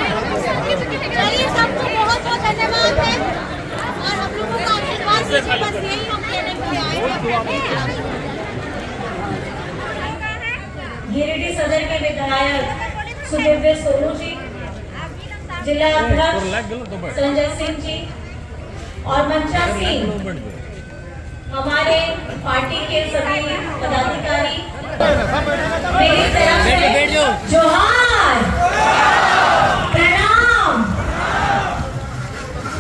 चलिए सबको बहुत बहुत धन्यवाद है और हम लोगों का आशीर्वाद दीजिए, बस यही हम कहने के लिए आए हैं। गिरिडीह सदर के विधायक सुदिव्य सोनू जी, जिला अध्यक्ष संजय सिंह जी और मंचा सिंह, हमारे पार्टी के सभी पदाधिकारी, मेरी तरफ से जोहार, प्रणाम,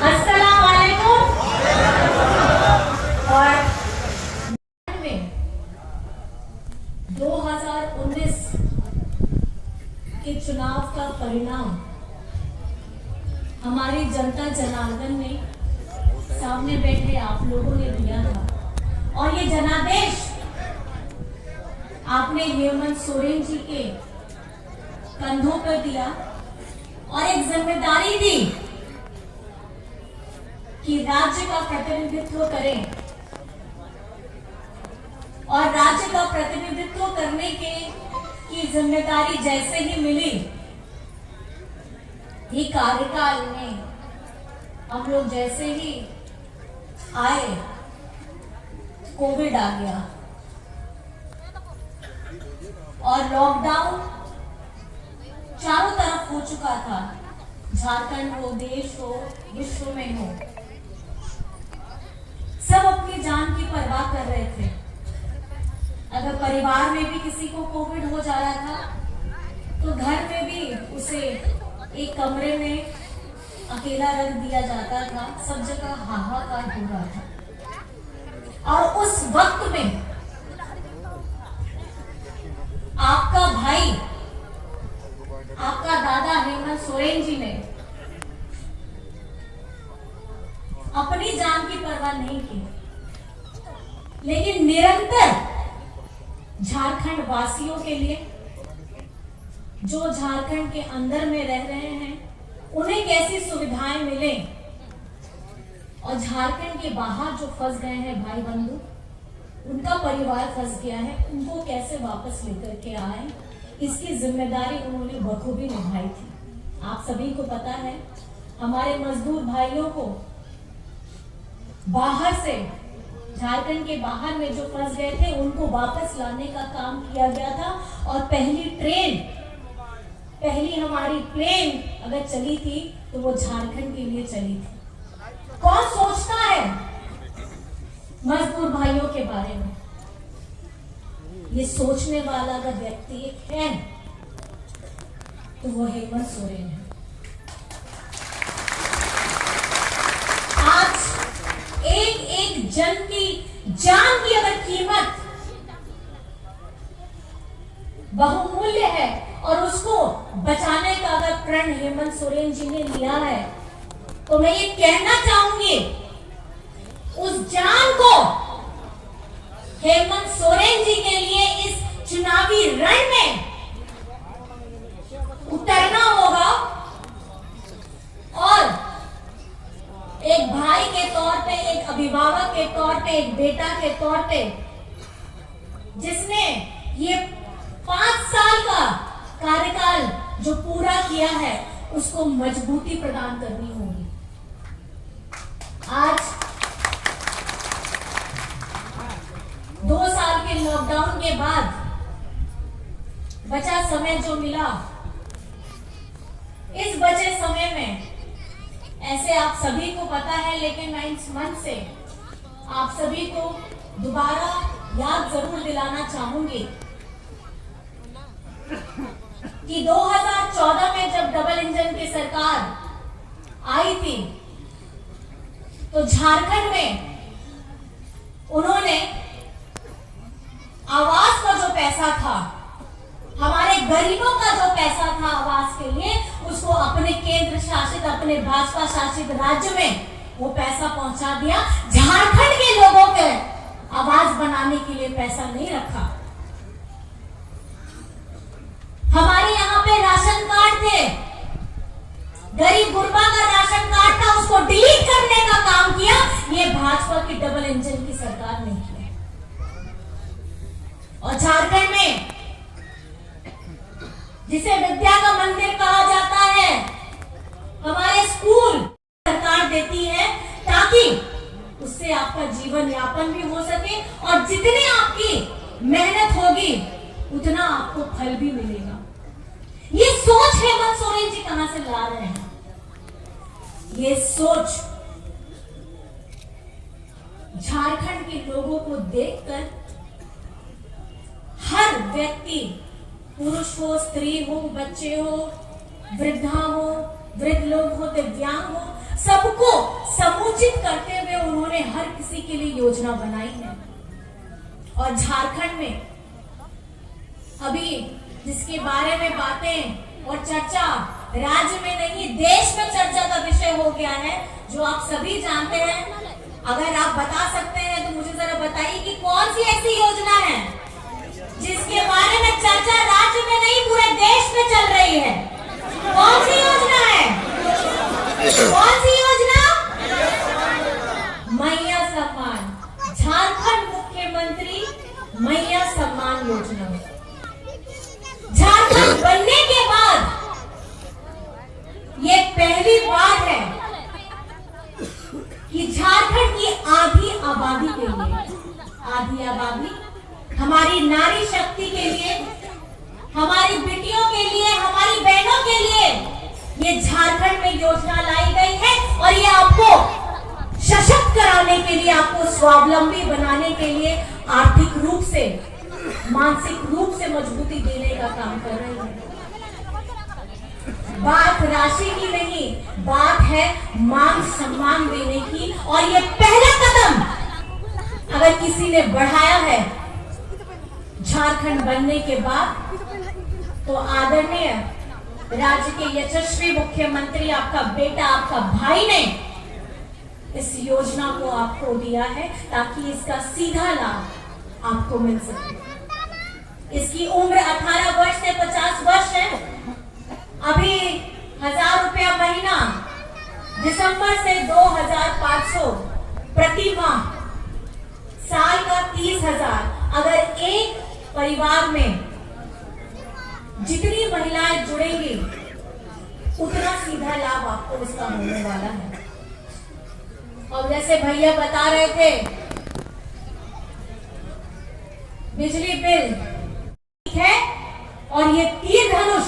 अस्सलाम वालेकुम। और 2019 के चुनाव का परिणाम हमारी जनता जनार्दन ने सामने बैठे आप लोगों ने दिया था, और ये जनादेश आपने हेमंत सोरेन जी के कंधों पर दिया और एक जिम्मेदारी दी कि राज्य का प्रतिनिधित्व करें, और राज्य का प्रतिनिधित्व करने की जिम्मेदारी जैसे ही मिली, ये कार्यकाल में हम लोग जैसे ही आए, कोविड आ गया और लॉकडाउन चारों तरफ हो चुका था। झारखंड हो, देश हो, विश्व में हो, सब अपनी जान की परवाह कर रहे थे। अगर परिवार में भी किसी को कोविड हो जा रहा था तो घर में भी उसे एक कमरे में अकेला रख दिया जाता था। सब जगह हाहाकार हो रहा था, और उस वक्त में आपका भाई, आपका दादा हेमंत सोरेन जी ने अपनी जान की परवाह नहीं की, लेकिन निरंतर झारखंड वासियों के लिए, जो झारखंड के अंदर में रह रहे हैं, उन्हें कैसी सुविधाएं मिले, और झारखंड के बाहर जो फंस गए हैं भाई बंधु, उनका परिवार फंस गया है, उनको कैसे वापस लेकर के आए, इसकी जिम्मेदारी उन्होंने बखूबी निभाई थी। आप सभी को पता है, हमारे मजदूर भाइयों को बाहर से, झारखंड के बाहर में जो फंस गए थे, उनको वापस लाने का काम किया गया था। और पहली हमारी प्लेन अगर चली थी तो वो झारखंड के लिए चली थी। कौन सोचता है मजदूर भाइयों के बारे में? ये सोचने वाला अगर व्यक्ति एक है तो वो हेमंत सोरेन है। आज एक जन की जान की अगर कीमत बहुमूल्य है, और उसको बचाने का अगर प्रण हेमंत सोरेन जी ने लिया है, तो मैं ये कहना चाहूंगी, उस जान को हेमंत सोरेन जी के लिए इस चुनावी रण में उतरना होगा, और एक भाई के तौर पे, एक अभिभावक के तौर पे, एक बेटा के तौर पे, जिसने ये 5 साल का कार्यकाल जो पूरा किया है, उसको मजबूती प्रदान करनी होगी। आज 2 साल के लॉकडाउन के बाद बचा समय जो मिला, इस बचे समय में, ऐसे आप सभी को पता है, लेकिन मैं इस मंच से आप सभी को दोबारा याद जरूर दिलाना चाहूंगी कि 2014 में जब डबल इंजन की सरकार आई थी, तो झारखंड में उन्होंने आवास का जो पैसा था, हमारे गरीबों का जो पैसा था आवास के लिए, उसको अपने केंद्र शासित, अपने भाजपा शासित राज्य में वो पैसा पहुंचा दिया। झारखंड के लोगों के आवास बनाने के लिए पैसा नहीं रखा। हमारे यहाँ पे राशन कार्ड थे, गरीब गुरबा का राशन कार्ड था, उसको डिलीट करने का काम किया ये भाजपा की डबल इंजन की सरकार ने किया। और झारखंड में जिसे विद्या का मंदिर कहा जाता है, ला रहे हैं। ये सोच झारखंड के लोगों को देखकर हर व्यक्ति, पुरुष हो, स्त्री हो, बच्चे हो, वृद्धा हो, वृद्ध लोग हो, दिव्यांग हो, सबको समुचित करते हुए उन्होंने हर किसी के लिए योजना बनाई है। और झारखंड में अभी जिसके बारे में बातें और चर्चा राज्य में नहीं देश में चर्चा का विषय हो गया है, जो आप सभी जानते हैं। अगर आप बता सकते हैं तो मुझे जरा बताइए कि कौन सी ऐसी योजना है जिसके बारे में चर्चा राज्य में नहीं पूरे देश में चल रही है? कौन सी योजना है? कौन सी योजना? मैया सम्मान, झारखंड मुख्यमंत्री मैया सम्मान योजना। झारखंड बनने के बाद ये पहली बार है कि झारखंड की आधी आबादी के लिए, आधी आबादी हमारी नारी शक्ति के लिए, हमारी बेटियों के लिए, हमारी बहनों के लिए ये झारखंड में योजना लाई गई है। और ये आपको सशक्त कराने के लिए, आपको स्वावलंबी बनाने के लिए, आर्थिक रूप से, मानसिक रूप से मजबूती देने का काम कर रही है। बात राशि की नहीं, बात है मान सम्मान देने की। और ये पहला कदम अगर किसी ने बढ़ाया है झारखंड बनने के बाद, तो आदरणीय राज्य के यशस्वी मुख्यमंत्री, आपका बेटा, आपका भाई ने इस योजना को आपको दिया है ताकि इसका सीधा लाभ आपको मिल सके। इसकी उम्र 18 वर्ष से 50 वर्ष है। अभी 1000 रुपया महीना, दिसंबर से 2500 प्रति माह, साल का 30,000। अगर एक परिवार में जितनी महिलाएं जुड़ेंगी उतना सीधा लाभ आपको इसका होने वाला है। और जैसे भैया बता रहे थे, बिजली बिल है, और ये तीर धनुष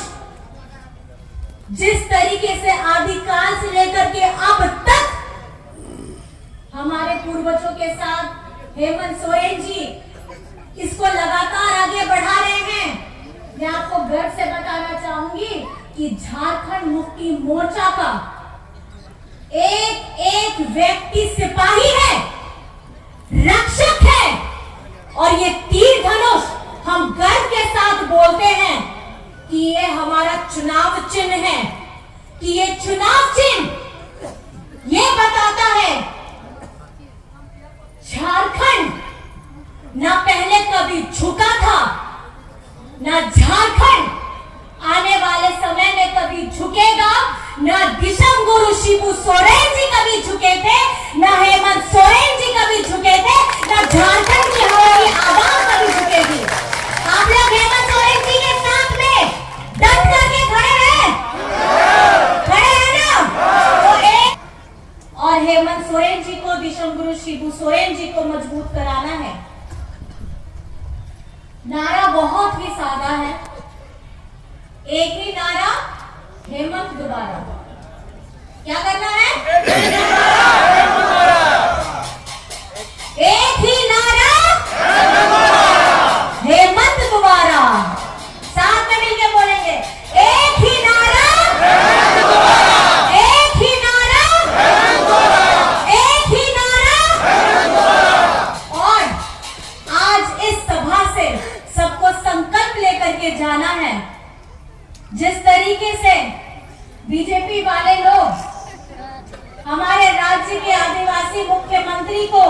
जिस तरीके से आदिकाल से लेकर के अब तक हमारे पूर्वजों के साथ हेमंत सोरेन जी इसको लगातार आगे बढ़ा रहे हैं। मैं आपको गर्व से बताना चाहूंगी कि झारखंड मुक्ति मोर्चा का एक एक व्यक्ति सिपाही है, रक्षक है। और ये तीर धनुष हम गर्व के साथ बोलते हैं कि ये हमारा चुनाव चिन्ह है, कि ये चुनाव चिन्ह ये बताता है झारखंड ना पहले कभी झुका था, ना झारखंड आने वाले समय में कभी झुकेगा। ना दिशम गुरु शिबू सोरेन जी कभी झुके थे, ना हेमंत सोरेन जी कभी झुके थे, ना झारखंड की हमारी आवाज कभी झुकेगी। आप लोग हेमंत सोरेन जी के साथ में डट करके खड़े हैं ना? तो एक और हेमंत सोरेन जी को, दिशम गुरु शिबू सोरेन जी को मजबूत कराना है। नारा बहुत ही सादा है, एक ही नारा, हेमंत दोबारा। क्या करना है? एक ही नारा, हेमंत दोबारा। साथ में मिलकर बोलेंगे, एक ही नारा, एक ही नारा, एक ही नारा। और आज इस सभा से सबको संकल्प लेकर के जाना है। जिस तरीके से बीजेपी वाले लोग हमारे राज्य के आदिवासी मुख्यमंत्री को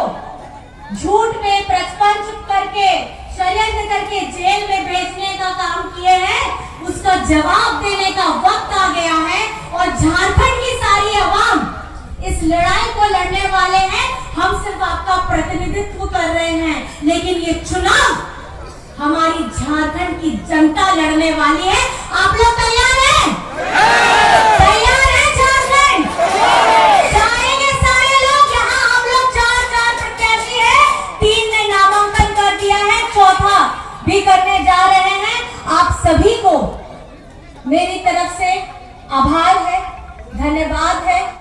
झूठ में प्रपंच करके, षड्यंत्र करके जेल में भेजने का काम किए हैं, उसका जवाब देने का वक्त आ गया है। और झारखंड की सारी आवाम इस लड़ाई को लड़ने वाले हैं। हम सिर्फ आपका प्रतिनिधित्व कर रहे हैं, लेकिन ये चुनाव हमारी झारखंड की जनता लड़ने वाली है। आप लोग तैयार हैं? तैयार हैं झारखंड? सारे के सारे लोग यहाँ, हम लोग 4 प्रत्याशी हैं, 3 ने नामांकन कर दिया है, 4था भी करने जा रहे हैं। आप सभी को मेरी तरफ से आभार है, धन्यवाद है।